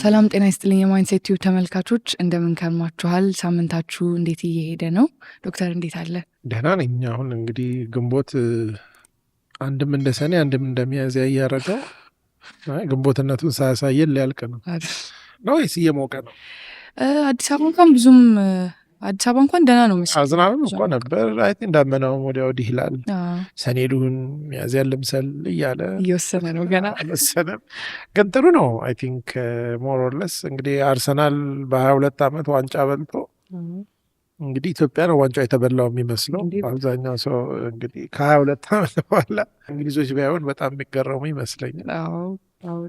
ሰላም ጤና ይስጥልኝ የማይንድሴት ቲዩብ ተመልካቾች እንደምን ከርማችኋል? ሳምንታችሁ እንዴት እየሄደ ነው? ዶክተር እንዴት አለ? ደህና ነኝ። አሁን እንግዲህ ግንቦት አንድም እንደ ሰኔ አንድም እንደ ሚያዝያ እያረገው ግንቦትነቱን ሳያሳየን ሊያልቅ ነው ወይስ እየሞቀ ነው? አዲስ አበባ እንኳን ብዙም አዲስ አበባ እንኳን ደህና ነው መሰለኝ። ዝናብም እኮ ነበር። አይ ቲንክ ዳመናውም ወዲያ ወዲህ ይላል። ሰኔ ልሁን ሚያዝያ ልምሰል እያለ እየወሰነ ነው ገና አልወሰነም። ግን ጥሩ ነው። አይ ቲንክ ሞር ኦር ለስ እንግዲህ አርሰናል በ22 ዓመት ዋንጫ በልቶ እንግዲህ ኢትዮጵያ ነው ዋንጫ የተበላው የሚመስለው አብዛኛው ሰው። እንግዲህ ከ22 ዓመት በኋላ እንግሊዞች ቢሆን በጣም የሚገረሙ ይመስለኛል።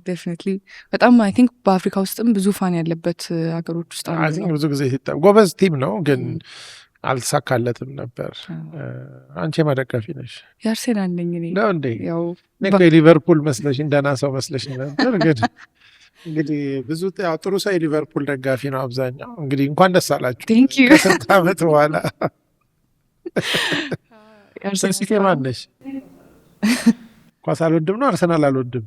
ዴፊኒትሊ በጣም አይ ቲንክ በአፍሪካ ውስጥም ብዙ ፋን ያለበት ሀገሮች ውስጥ ብዙ ጊዜ ጎበዝ ቲም ነው፣ ግን አልተሳካለትም ነበር። አንቺ የማደጋፊ ነሽ? የአርሴናል ነኝ እኔ። ነው እንዴ? የሊቨርፑል መስለሽ እንደና ሰው መስለሽ ነበር። ግን እንግዲህ ብዙ ጥሩ ሰው የሊቨርፑል ደጋፊ ነው አብዛኛው። እንግዲህ እንኳን ደስ አላችሁ ከስንት ዓመት በኋላ። ሲቲ ማነሽ? ኳስ አልወድም ነው አርሰናል አልወድም?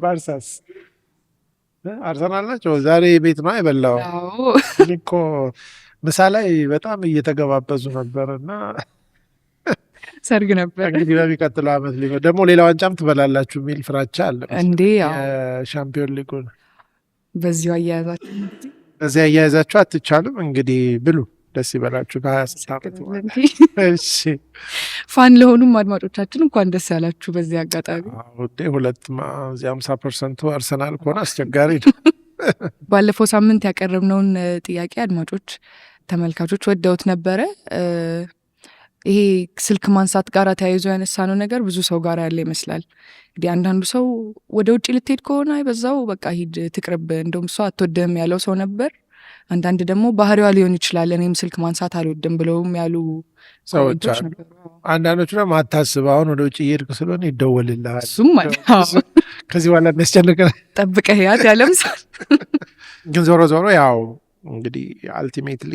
ባርሳስ? አርሰናል ናቸው። ዛሬ ቤት ነው የበላው እኮ። ምሳ ላይ በጣም እየተገባበዙ ነበር እና ሰርግ ነበር። እንግዲህ በሚቀጥለው ዓመት ደግሞ ሌላ ዋንጫም ትበላላችሁ የሚል ፍራቻ አለ እንዴ? የሻምፒዮን ሊጉን በዚህ አያያዛችሁ አትቻሉም። እንግዲህ ብሉ፣ ደስ ይበላችሁ። ከ26 ዓመት ፋን ለሆኑም አድማጮቻችን እንኳን ደስ ያላችሁ። በዚህ አጋጣሚ 50% አርሰናል ከሆነ አስቸጋሪ ነው። ባለፈው ሳምንት ያቀረብነውን ጥያቄ አድማጮች ተመልካቾች ወደውት ነበረ። ይሄ ስልክ ማንሳት ጋር ተያይዞ ያነሳነው ነገር ብዙ ሰው ጋር ያለ ይመስላል። እንግዲህ አንዳንዱ ሰው ወደ ውጭ ልትሄድ ከሆነ አይበዛው በቃ ሂድ ትቅርብ፣ እንደውም እሷ አትወደም ያለው ሰው ነበር። አንዳንድ ደግሞ ባህሪዋ ሊሆን ይችላል እኔም ስልክ ማንሳት አልወድም ብለውም ያሉ ሰዎች ነበሩ። አንዳንዶቹ ደግሞ አታስብ፣ አሁን ወደ ውጭ እየሄድክ ስለሆነ ይደወልልሃል፣ እሱም ከዚህ በኋላ የሚያስጨንቅህ ጠብቀህ ያት ያለም ሰው። ግን ዞሮ ዞሮ ያው እንግዲህ አልቲሜትሊ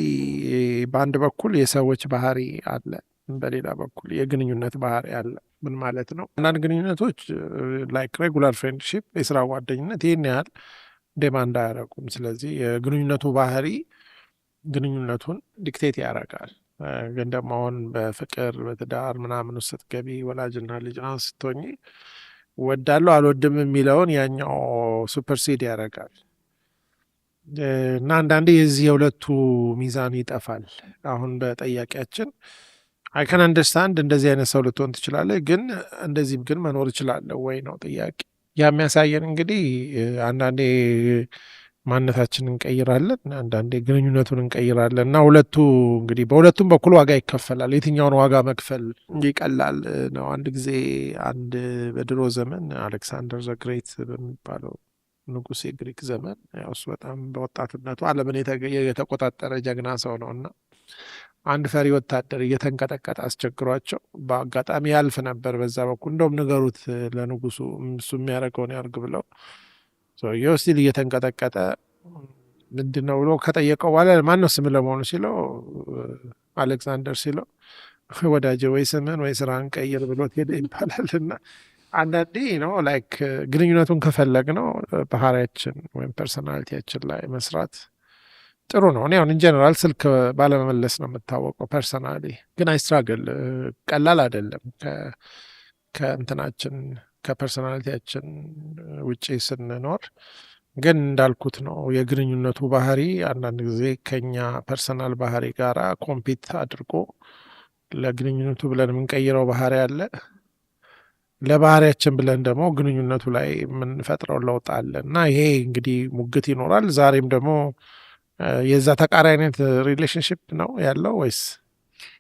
በአንድ በኩል የሰዎች ባህሪ አለ፣ በሌላ በኩል የግንኙነት ባህሪ አለ። ምን ማለት ነው? አንዳንድ ግንኙነቶች ላይክ ሬጉላር ፍሬንድሺፕ፣ የስራ ጓደኝነት ይህን ያህል ዴማንድ አያረጉም። ስለዚህ የግንኙነቱ ባህሪ ግንኙነቱን ዲክቴት ያደርጋል። ግን ደግሞ አሁን በፍቅር በትዳር ምናምን ውስጥ ስትገቢ ወላጅና ልጅ ስትሆኚ ወዳለሁ አልወድም የሚለውን ያኛው ሱፐርሲድ ያደርጋል እና አንዳንዴ የዚህ የሁለቱ ሚዛን ይጠፋል። አሁን በጠያቂያችን አይ ካን አንደርስታንድ እንደዚህ አይነት ሰው ልትሆን ትችላለህ፣ ግን እንደዚህም ግን መኖር እችላለሁ ወይ ነው ጥያቄ። ያ የሚያሳየን እንግዲህ አንዳንዴ ማንነታችንን እንቀይራለን፣ አንዳንዴ ግንኙነቱን እንቀይራለን እና ሁለቱ እንግዲህ በሁለቱም በኩል ዋጋ ይከፈላል። የትኛውን ዋጋ መክፈል ይቀላል ነው? አንድ ጊዜ በድሮ ዘመን አሌክሳንደር ዘ ግሬት በሚባለው ንጉሥ የግሪክ ዘመን ያው እሱ በጣም በወጣትነቱ ዓለምን የተቆጣጠረ ጀግና ሰው ነው እና አንድ ፈሪ ወታደር እየተንቀጠቀጠ አስቸግሯቸው በአጋጣሚ ያልፍ ነበር በዛ በኩል። እንደውም ንገሩት ለንጉሱ እሱ የሚያደርገውን ያርግ ብለው ሰውየው ስቲል እየተንቀጠቀጠ ምንድን ነው ብሎ ከጠየቀው በኋላ ማነው ስም ለመሆኑ ሲለው አሌክሳንደር ሲለው ወዳጄ ወይ ስምን ወይ ስራን ቀይር ብሎት ሄደ ይባላል። እና አንዳንዴ ነው ላይክ ግንኙነቱን ከፈለግ ነው ባህሪያችን ወይም ፐርሶናሊቲያችን ላይ መስራት ጥሩ ነው። እኔ አሁን ኢንጀነራል ስልክ ባለመመለስ ነው የምታወቀው ፐርሰናሊ፣ ግን አይስትራግል ቀላል አይደለም። ከእንትናችን ከፐርሶናሊቲያችን ውጭ ስንኖር ግን እንዳልኩት ነው የግንኙነቱ ባህሪ አንዳንድ ጊዜ ከኛ ፐርሰናል ባህሪ ጋር ኮምፒት አድርጎ ለግንኙነቱ ብለን የምንቀይረው ባህሪ አለ። ለባህሪያችን ብለን ደግሞ ግንኙነቱ ላይ የምንፈጥረው ለውጥ አለ እና ይሄ እንግዲህ ሙግት ይኖራል። ዛሬም ደግሞ የዛ ተቃራኒነት ሪሌሽንሽፕ ነው ያለው ወይስ?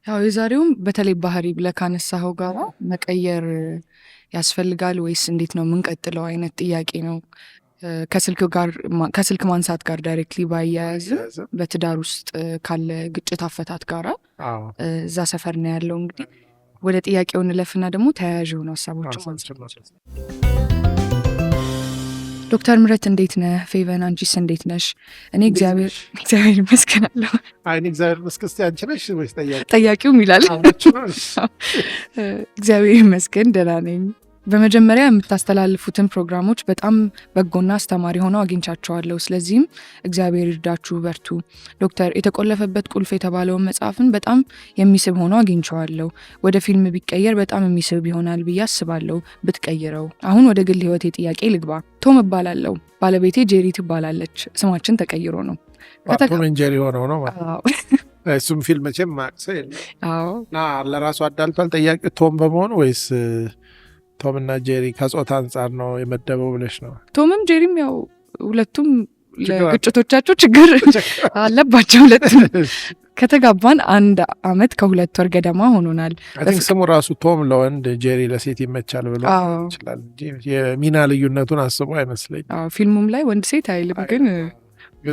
ያው የዛሬውም በተለይ ባህሪ ብለህ ካነሳኸው ጋር መቀየር ያስፈልጋል ወይስ እንዴት ነው የምንቀጥለው አይነት ጥያቄ ነው። ከስልክ ማንሳት ጋር ዳይሬክትሊ ባያያዝ በትዳር ውስጥ ካለ ግጭት አፈታት ጋራ እዛ ሰፈር ነው ያለው። እንግዲህ ወደ ጥያቄው እንለፍና ደግሞ ተያያዥ የሆኑ ሀሳቦች ማንሳት። ዶክተር ምረት እንዴት ነህ? ፌቨን አንቺስ እንዴት ነሽ? እኔ እግዚአብሔር ይመስገናለሁ። እኔ እግዚአብሔር ይመስገን። እስኪ አንቺ ነሽ ወይስ ጠያቂውም ይላል? እግዚአብሔር ይመስገን ደህና ነኝ። በመጀመሪያ የምታስተላልፉትን ፕሮግራሞች በጣም በጎና አስተማሪ ሆነው አግኝቻቸዋለሁ። ስለዚህም እግዚአብሔር ይርዳችሁ፣ በርቱ። ዶክተር የተቆለፈበት ቁልፍ የተባለውን መጽሐፍን በጣም የሚስብ ሆኖ አግኝቸዋለሁ። ወደ ፊልም ቢቀየር በጣም የሚስብ ይሆናል ብዬ አስባለሁ ብትቀይረው። አሁን ወደ ግል ህይወቴ ጥያቄ ልግባ። ቶም እባላለሁ። ባለቤቴ ጄሪ ትባላለች። ስማችን ተቀይሮ ነው። ቶም ጄሪ ሆነው ነው እሱም ፊልም መቼም ማቅሰ ለራሱ አዳልቷል። ጥያቄ ቶም በመሆኑ ወይስ ቶም እና ጄሪ ከጾታ አንጻር ነው የመደበው ብለሽ ነው? ቶምም ጄሪም ያው ሁለቱም ለግጭቶቻቸው ችግር አለባቸው። ሁለቱም ከተጋባን 1 ዓመት ከ2 ወር ገደማ ሆኖናል። ስሙ ራሱ ቶም ለወንድ ጄሪ ለሴት ይመቻል ብሎ ይችላል እንጂ የሚና ልዩነቱን አስቦ አይመስለኝ። ፊልሙም ላይ ወንድ ሴት አይልም፣ ግን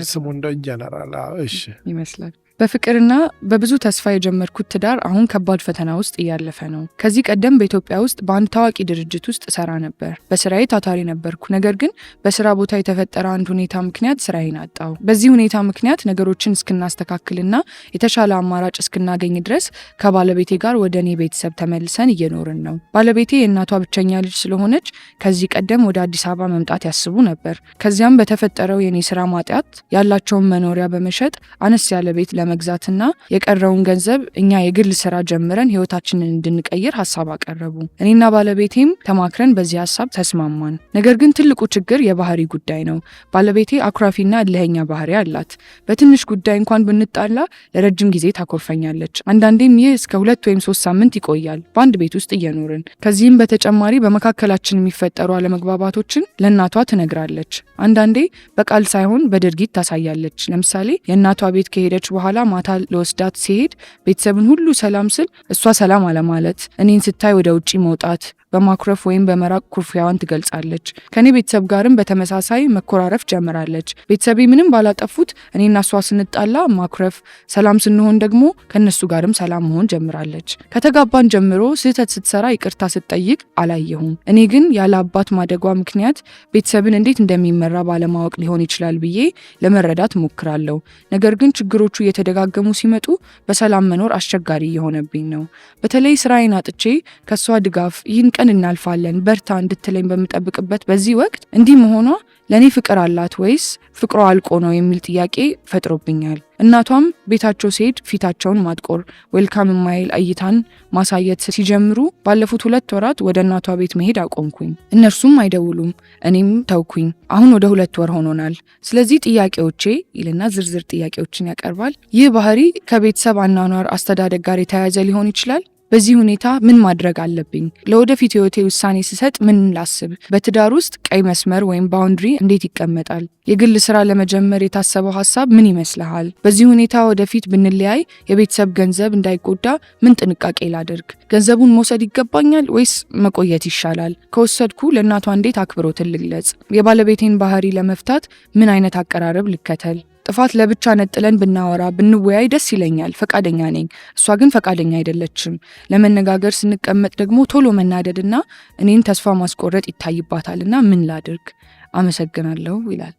ስሙ እንደ ኢንጀነራል እሺ ይመስላል። በፍቅርና በብዙ ተስፋ የጀመርኩት ትዳር አሁን ከባድ ፈተና ውስጥ እያለፈ ነው። ከዚህ ቀደም በኢትዮጵያ ውስጥ በአንድ ታዋቂ ድርጅት ውስጥ ሰራ ነበር። በስራዬ ታታሪ ነበርኩ። ነገር ግን በስራ ቦታ የተፈጠረ አንድ ሁኔታ ምክንያት ስራዬን አጣሁ። በዚህ ሁኔታ ምክንያት ነገሮችን እስክናስተካክልና የተሻለ አማራጭ እስክናገኝ ድረስ ከባለቤቴ ጋር ወደ እኔ ቤተሰብ ተመልሰን እየኖርን ነው። ባለቤቴ የእናቷ ብቸኛ ልጅ ስለሆነች ከዚህ ቀደም ወደ አዲስ አበባ መምጣት ያስቡ ነበር። ከዚያም በተፈጠረው የኔ ስራ ማጣት ያላቸውን መኖሪያ በመሸጥ አነስ ያለ ቤት ለመግዛትና የቀረውን ገንዘብ እኛ የግል ስራ ጀምረን ህይወታችንን እንድንቀይር ሀሳብ አቀረቡ። እኔና ባለቤቴም ተማክረን በዚህ ሀሳብ ተስማማን። ነገር ግን ትልቁ ችግር የባህሪ ጉዳይ ነው። ባለቤቴ አኩራፊና እልህኛ ባህሪ አላት። በትንሽ ጉዳይ እንኳን ብንጣላ ለረጅም ጊዜ ታኮርፈኛለች። አንዳንዴም ይህ እስከ 2 ወይም 3 ሳምንት ይቆያል በአንድ ቤት ውስጥ እየኖርን። ከዚህም በተጨማሪ በመካከላችን የሚፈጠሩ አለመግባባቶችን ለእናቷ ትነግራለች። አንዳንዴ በቃል ሳይሆን በድርጊት ታሳያለች። ለምሳሌ የእናቷ ቤት ከሄደች በኋላ ማታ ለወስዳት ሲሄድ ቤተሰብን ሁሉ ሰላም ስል እሷ ሰላም አለማለት፣ እኔን ስታይ ወደ ውጪ መውጣት፣ በማኩረፍ ወይም በመራቅ ኩርፊያዋን ትገልጻለች። ከኔ ቤተሰብ ጋርም በተመሳሳይ መኮራረፍ ጀምራለች። ቤተሰቤ ምንም ባላጠፉት እኔና እሷ ስንጣላ ማኩረፍ፣ ሰላም ስንሆን ደግሞ ከነሱ ጋርም ሰላም መሆን ጀምራለች። ከተጋባን ጀምሮ ስህተት ስትሰራ ይቅርታ ስትጠይቅ አላየሁም። እኔ ግን ያለ አባት ማደጓ ምክንያት ቤተሰብን እንዴት እንደሚመራ ባለማወቅ ሊሆን ይችላል ብዬ ለመረዳት ሞክራለሁ። ነገር ግን ችግሮቹ እየተደጋገሙ ሲመጡ በሰላም መኖር አስቸጋሪ እየሆነብኝ ነው። በተለይ ስራዬን አጥቼ ከሷ ድጋፍ ይህን ቀን እናልፋለን በርታ እንድትለኝ በምጠብቅበት በዚህ ወቅት እንዲህ መሆኗ ለኔ ፍቅር አላት ወይስ ፍቅሯ አልቆ ነው የሚል ጥያቄ ፈጥሮብኛል። እናቷም ቤታቸው ሲሄድ ፊታቸውን ማጥቆር፣ ዌልካም የማይል እይታን ማሳየት ሲጀምሩ ባለፉት 2 ወራት ወደ እናቷ ቤት መሄድ አቆምኩኝ። እነርሱም አይደውሉም፣ እኔም ተውኩኝ። አሁን ወደ 2 ወር ሆኖናል። ስለዚህ ጥያቄዎቼ ይልና ዝርዝር ጥያቄዎችን ያቀርባል። ይህ ባህሪ ከቤተሰብ አኗኗር አስተዳደግ ጋር የተያያዘ ሊሆን ይችላል? በዚህ ሁኔታ ምን ማድረግ አለብኝ? ለወደፊት ህይወቴ ውሳኔ ስሰጥ ምን ላስብ? በትዳር ውስጥ ቀይ መስመር ወይም ባውንድሪ እንዴት ይቀመጣል? የግል ስራ ለመጀመር የታሰበው ሀሳብ ምን ይመስልሃል? በዚህ ሁኔታ ወደፊት ብንለያይ የቤተሰብ ገንዘብ እንዳይጎዳ ምን ጥንቃቄ ላድርግ? ገንዘቡን መውሰድ ይገባኛል ወይስ መቆየት ይሻላል? ከወሰድኩ ለእናቷ እንዴት አክብሮትን ልግለጽ? የባለቤቴን ባህሪ ለመፍታት ምን አይነት አቀራረብ ልከተል? ጥፋት ለብቻ ነጥለን ብናወራ ብንወያይ ደስ ይለኛል፣ ፈቃደኛ ነኝ። እሷ ግን ፈቃደኛ አይደለችም። ለመነጋገር ስንቀመጥ ደግሞ ቶሎ መናደድና እኔን ተስፋ ማስቆረጥ ይታይባታልና ምን ላድርግ? አመሰግናለሁ ይላል።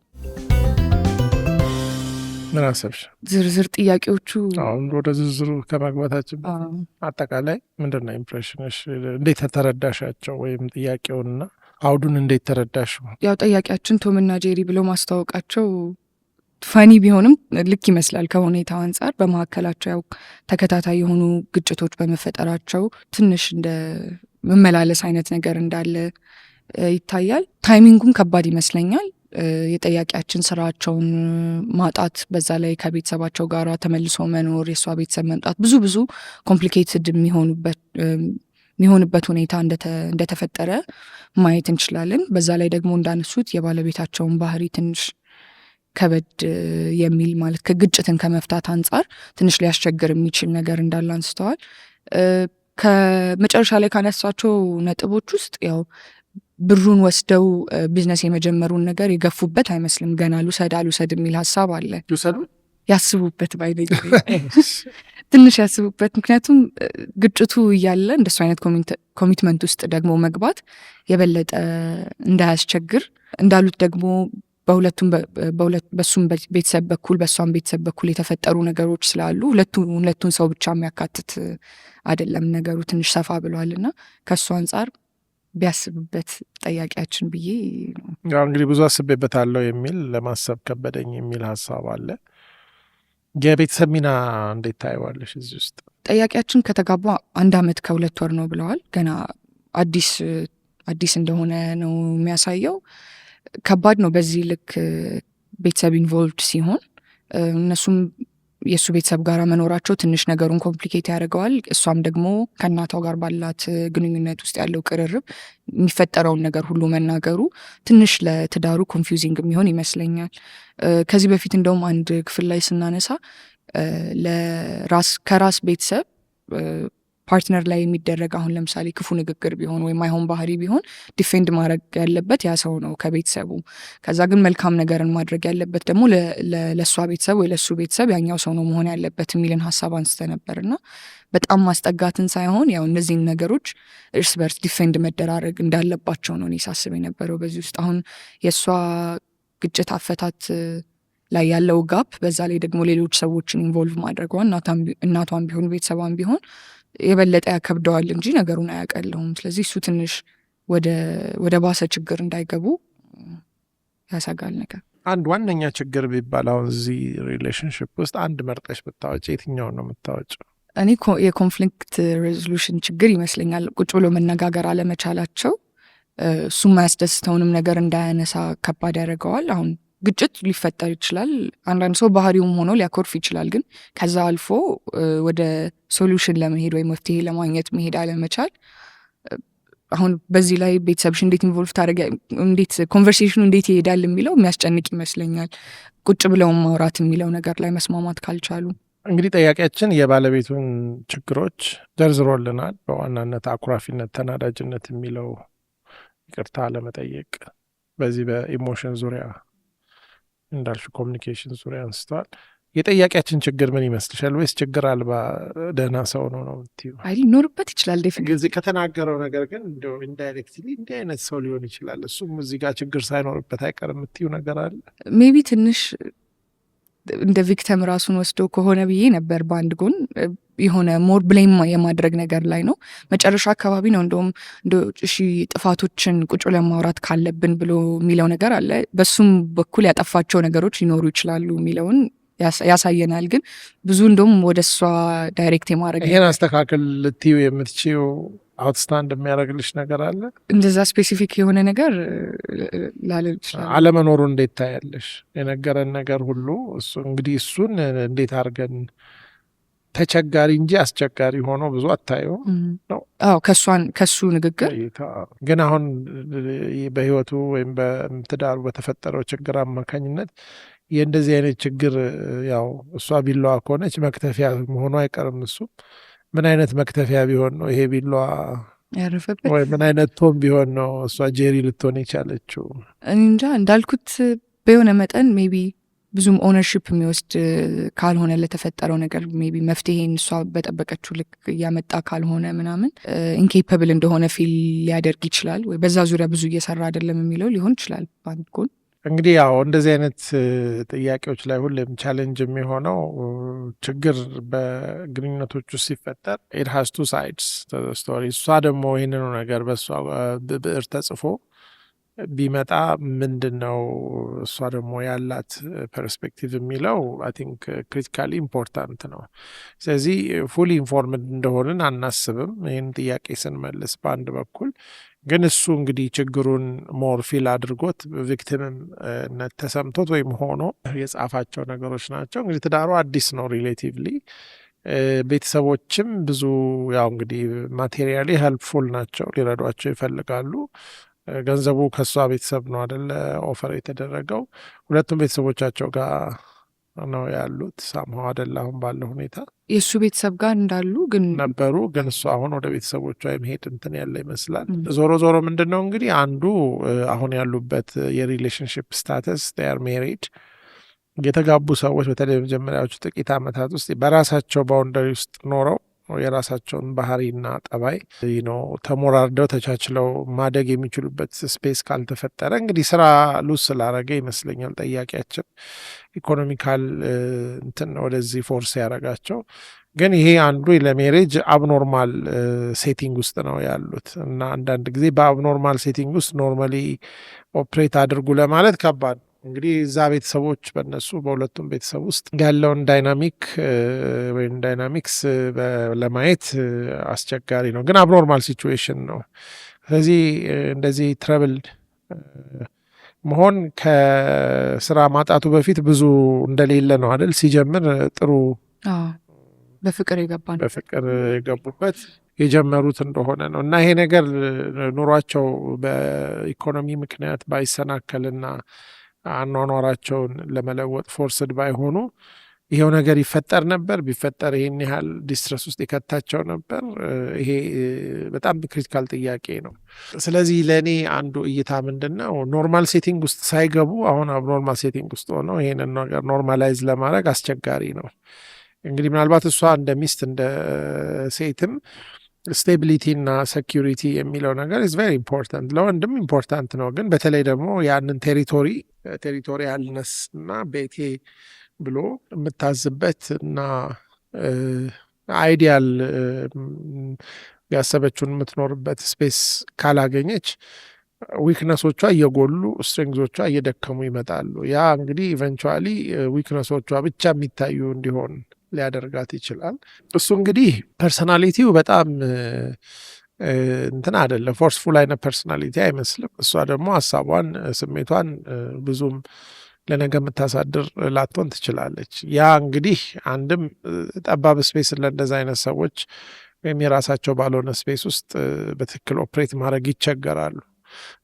ምን አሰብሽ? ዝርዝር ጥያቄዎቹ አሁን ወደ ዝርዝሩ ከመግባታችን አጠቃላይ ምንድነው ኢምፕሬሽንሽ? እንዴት ተረዳሻቸው? ወይም ጥያቄውንና አውዱን እንዴት ተረዳሽ? ያው ጠያቂያችን ቶምና ጄሪ ብሎ ማስተዋወቃቸው ፈኒ ቢሆንም ልክ ይመስላል ከሁኔታው አንጻር። በመካከላቸው ያው ተከታታይ የሆኑ ግጭቶች በመፈጠራቸው ትንሽ እንደ መመላለስ አይነት ነገር እንዳለ ይታያል። ታይሚንጉም ከባድ ይመስለኛል። የጠያቂያችን ስራቸውን ማጣት፣ በዛ ላይ ከቤተሰባቸው ጋር ተመልሶ መኖር፣ የእሷ ቤተሰብ መምጣት፣ ብዙ ኮምፕሊኬትድ የሚሆንበት ሁኔታ እንደተፈጠረ ማየት እንችላለን። በዛ ላይ ደግሞ እንዳነሱት የባለቤታቸውን ባህሪ ትንሽ ከበድ የሚል ማለት ከግጭትን ከመፍታት አንጻር ትንሽ ሊያስቸግር የሚችል ነገር እንዳለ አንስተዋል። ከመጨረሻ ላይ ካነሷቸው ነጥቦች ውስጥ ያው ብሩን ወስደው ቢዝነስ የመጀመሩን ነገር የገፉበት አይመስልም። ገና ልውሰድ የሚል ሀሳብ አለ። ያስቡበት ባይነኝ ትንሽ ያስቡበት። ምክንያቱም ግጭቱ እያለ እንደሱ አይነት ኮሚትመንት ውስጥ ደግሞ መግባት የበለጠ እንዳያስቸግር እንዳሉት ደግሞ በሱም ቤተሰብ በኩል በሷም ቤተሰብ በኩል የተፈጠሩ ነገሮች ስላሉ ሁለቱን ሰው ብቻ የሚያካትት አይደለም ነገሩ፣ ትንሽ ሰፋ ብሏልና ከሱ አንጻር ቢያስብበት ጠያቂያችን ብዬ ነው። ያው እንግዲህ ብዙ አስቤበታለሁ የሚል ለማሰብ ከበደኝ የሚል ሀሳብ አለ። የቤተሰብ ሚና እንዴት ታየዋለሽ እዚህ ውስጥ? ጠያቂያችን ከተጋባ 1 ዓመት ከ2 ወር ነው ብለዋል። ገና አዲስ እንደሆነ ነው የሚያሳየው። ከባድ ነው በዚህ ልክ ቤተሰብ ኢንቮልቭድ ሲሆን። እነሱም የእሱ ቤተሰብ ጋር መኖራቸው ትንሽ ነገሩን ኮምፕሊኬት ያደርገዋል። እሷም ደግሞ ከእናቷ ጋር ባላት ግንኙነት ውስጥ ያለው ቅርርብ የሚፈጠረውን ነገር ሁሉ መናገሩ ትንሽ ለትዳሩ ኮንፊውዚንግ የሚሆን ይመስለኛል። ከዚህ በፊት እንደውም አንድ ክፍል ላይ ስናነሳ ከራስ ቤተሰብ ፓርትነር ላይ የሚደረግ አሁን ለምሳሌ ክፉ ንግግር ቢሆን ወይም አይሆን ባህሪ ቢሆን ዲፌንድ ማድረግ ያለበት ያ ሰው ነው ከቤተሰቡ። ከዛ ግን መልካም ነገርን ማድረግ ያለበት ደግሞ ለእሷ ቤተሰብ ወይ ለእሱ ቤተሰብ ያኛው ሰው ነው መሆን ያለበት የሚልን ሀሳብ አንስተ ነበር እና በጣም ማስጠጋትን ሳይሆን ያው እነዚህን ነገሮች እርስ በርስ ዲፌንድ መደራረግ እንዳለባቸው ነው እኔ ሳስብ የነበረው በዚህ ውስጥ። አሁን የእሷ ግጭት አፈታት ላይ ያለው ጋፕ፣ በዛ ላይ ደግሞ ሌሎች ሰዎችን ኢንቮልቭ ማድረጓ እናቷን ቢሆን ቤተሰቧን ቢሆን የበለጠ ያከብደዋል እንጂ ነገሩን አያቀለውም። ስለዚህ እሱ ትንሽ ወደ ባሰ ችግር እንዳይገቡ ያሰጋል ነገር። አንድ ዋነኛ ችግር ቢባል አሁን እዚህ ሪሌሽንሽፕ ውስጥ አንድ መርጠሽ ብታወጪ የትኛውን ነው የምታወጪው? እኔ የኮንፍሊክት ሬዞሉሽን ችግር ይመስለኛል። ቁጭ ብሎ መነጋገር አለመቻላቸው እሱ የማያስደስተውንም ነገር እንዳያነሳ ከባድ ያደርገዋል። አሁን ግጭት ሊፈጠር ይችላል። አንዳንድ ሰው ባህሪውም ሆኖ ሊያኮርፍ ይችላል። ግን ከዛ አልፎ ወደ ሶሉሽን ለመሄድ ወይ መፍትሄ ለማግኘት መሄድ አለመቻል፣ አሁን በዚህ ላይ ቤተሰብሽ እንዴት ኢንቮልቭ ታደረገ፣ እንዴት ኮንቨርሴሽኑ እንዴት ይሄዳል የሚለው የሚያስጨንቅ ይመስለኛል። ቁጭ ብለውም ማውራት የሚለው ነገር ላይ መስማማት ካልቻሉ። እንግዲህ ጠያቂያችን የባለቤቱን ችግሮች ዘርዝሮልናል። በዋናነት አኩራፊነት፣ ተናዳጅነት የሚለው ይቅርታ ለመጠየቅ በዚህ በኢሞሽን ዙሪያ እንዳልሽ ኮሚኒኬሽን ዙሪያ አንስተዋል። የጠያቂያችን ችግር ምን ይመስልሻል? ወይስ ችግር አልባ ደህና ሰው ነው የምትይው? አይ ሊኖርበት ይችላል ጊዜ ከተናገረው ነገር ግን እንደው ኢንዳይሬክትሊ እንዲህ አይነት ሰው ሊሆን ይችላል፣ እሱም እዚህ ጋር ችግር ሳይኖርበት አይቀርም የምትይው ነገር አለ? ሜቢ ትንሽ እንደ ቪክተም ራሱን ወስዶ ከሆነ ብዬ ነበር። በአንድ ጎን የሆነ ሞር ብሌም የማድረግ ነገር ላይ ነው። መጨረሻ አካባቢ ነው እንደውም እሺ ጥፋቶችን ቁጭ ብለን ማውራት ካለብን ብሎ የሚለው ነገር አለ። በሱም በኩል ያጠፋቸው ነገሮች ሊኖሩ ይችላሉ የሚለውን ያሳየናል። ግን ብዙ እንደውም ወደ እሷ ዳይሬክት የማድረግ ይሄን አስተካከል ልትዩ የምትችው አውትስታንድ የሚያደርግልሽ ነገር አለ? እንደዛ ስፔሲፊክ የሆነ ነገር ላልል ይችላል። አለመኖሩ እንዴት ታያለሽ? የነገረን ነገር ሁሉ እሱ እንግዲህ እሱን እንዴት አድርገን ተቸጋሪ እንጂ አስቸጋሪ ሆኖ ብዙ አታየው ነው። አዎ ከሱ ንግግር ግን አሁን በህይወቱ ወይም በትዳሩ በተፈጠረው ችግር አማካኝነት የእንደዚህ አይነት ችግር ያው እሷ ቢላዋ ከሆነች መክተፊያ መሆኑ አይቀርም። እሱ ምን አይነት መክተፊያ ቢሆን ነው ይሄ ቢላዋ ያረፈበት? ወይ ምን አይነት ቶም ቢሆን ነው እሷ ጄሪ ልትሆን የቻለችው? እንጃ። እንዳልኩት በሆነ መጠን ሜቢ ብዙም ኦነርሽፕ የሚወስድ ካልሆነ ለተፈጠረው ነገር ሜቢ መፍትሄን እሷ በጠበቀችው ልክ እያመጣ ካልሆነ ምናምን ኢንኬፐብል እንደሆነ ፊል ሊያደርግ ይችላል። ወይ በዛ ዙሪያ ብዙ እየሰራ አይደለም የሚለው ሊሆን ይችላል በአንድ ጎን። እንግዲህ ያው እንደዚህ አይነት ጥያቄዎች ላይ ሁሌም ቻሌንጅ የሚሆነው ችግር በግንኙነቶች ውስጥ ሲፈጠር ኢት ሃዝ ቱ ሳይድስ ስቶሪ። እሷ ደግሞ ይህንኑ ነገር በእሷ ብዕር ተጽፎ ቢመጣ ምንድን ነው እሷ ደግሞ ያላት ፐርስፔክቲቭ የሚለው አይ ቲንክ ክሪቲካሊ ኢምፖርታንት ነው። ስለዚህ ፉሊ ኢንፎርምድ እንደሆንን አናስብም ይህን ጥያቄ ስንመልስ በአንድ በኩል ግን እሱ እንግዲህ ችግሩን ሞር ፊል አድርጎት ቪክቲምነት ተሰምቶት ወይም ሆኖ የጻፋቸው ነገሮች ናቸው። እንግዲህ ትዳሩ አዲስ ነው ሪሌቲቭሊ። ቤተሰቦችም ብዙ ያው እንግዲህ ማቴሪያሊ ሄልፕፉል ናቸው፣ ሊረዷቸው ይፈልጋሉ። ገንዘቡ ከእሷ ቤተሰብ ነው አደለ ኦፈር የተደረገው። ሁለቱም ቤተሰቦቻቸው ጋር ነው ያሉት ሳምሃው አደለ አሁን ባለው ሁኔታ የእሱ ቤተሰብ ጋር እንዳሉ ግን ነበሩ። ግን እሱ አሁን ወደ ቤተሰቦቿ የመሄድ እንትን ያለ ይመስላል። ዞሮ ዞሮ ምንድን ነው እንግዲህ አንዱ አሁን ያሉበት የሪሌሽንሽፕ ስታተስ ር ሜሪድ የተጋቡ ሰዎች በተለይ መጀመሪያዎቹ ጥቂት ዓመታት ውስጥ በራሳቸው ባውንደሪ ውስጥ ኖረው የራሳቸውን ባህሪና ጠባይ ተሞራርደው ተቻችለው ማደግ የሚችሉበት ስፔስ ካልተፈጠረ እንግዲህ ስራ ሉዝ ስላረገ ይመስለኛል ጠያቂያችን ኢኮኖሚካል እንትን ወደዚህ ፎርስ ያረጋቸው። ግን ይሄ አንዱ ለሜሬጅ አብኖርማል ሴቲንግ ውስጥ ነው ያሉት እና አንዳንድ ጊዜ በአብኖርማል ሴቲንግ ውስጥ ኖርማሊ ኦፕሬት አድርጉ ለማለት ከባድ ነው። እንግዲህ እዛ ቤተሰቦች በእነሱ በሁለቱም ቤተሰብ ውስጥ ያለውን ዳይናሚክ ወይም ዳይናሚክስ ለማየት አስቸጋሪ ነው፣ ግን አብኖርማል ሲቹዌሽን ነው። ስለዚህ እንደዚህ ትረብልድ መሆን ከስራ ማጣቱ በፊት ብዙ እንደሌለ ነው አይደል? ሲጀምር ጥሩ በፍቅር የገቡበት የጀመሩት እንደሆነ ነው እና ይሄ ነገር ኑሯቸው በኢኮኖሚ ምክንያት ባይሰናከልና አኗኗራቸውን ለመለወጥ ፎርስድ ባይሆኑ ይሄው ነገር ይፈጠር ነበር። ቢፈጠር ይሄን ያህል ዲስትረስ ውስጥ የከታቸው ነበር? ይሄ በጣም ክሪቲካል ጥያቄ ነው። ስለዚህ ለእኔ አንዱ እይታ ምንድን ነው፣ ኖርማል ሴቲንግ ውስጥ ሳይገቡ አሁን አብኖርማል ሴቲንግ ውስጥ ሆነው ይሄንን ነገር ኖርማላይዝ ለማድረግ አስቸጋሪ ነው። እንግዲህ ምናልባት እሷ እንደ ሚስት እንደ ሴትም ስቴቢሊቲ እና ሴኪሪቲ የሚለው ነገር ኢዝ ቬሪ ኢምፖርታንት፣ ለወንድም ኢምፖርታንት ነው። ግን በተለይ ደግሞ ያንን ቴሪቶሪያልነስ እና ቤቴ ብሎ የምታዝበት እና አይዲያል ያሰበችውን የምትኖርበት ስፔስ ካላገኘች ዊክነሶቿ እየጎሉ ስትሬንግዞቿ እየደከሙ ይመጣሉ። ያ እንግዲህ ኢቨንቹዋሊ ዊክነሶቿ ብቻ የሚታዩ እንዲሆን ሊያደርጋት ይችላል። እሱ እንግዲህ ፐርሰናሊቲው በጣም እንትን አይደለም፣ ፎርስፉል አይነት ፐርሰናሊቲ አይመስልም። እሷ ደግሞ ሀሳቧን ስሜቷን ብዙም ለነገ የምታሳድር ላትሆን ትችላለች። ያ እንግዲህ አንድም ጠባብ ስፔስ ለእንደዚ አይነት ሰዎች ወይም የራሳቸው ባልሆነ ስፔስ ውስጥ በትክክል ኦፕሬት ማድረግ ይቸገራሉ።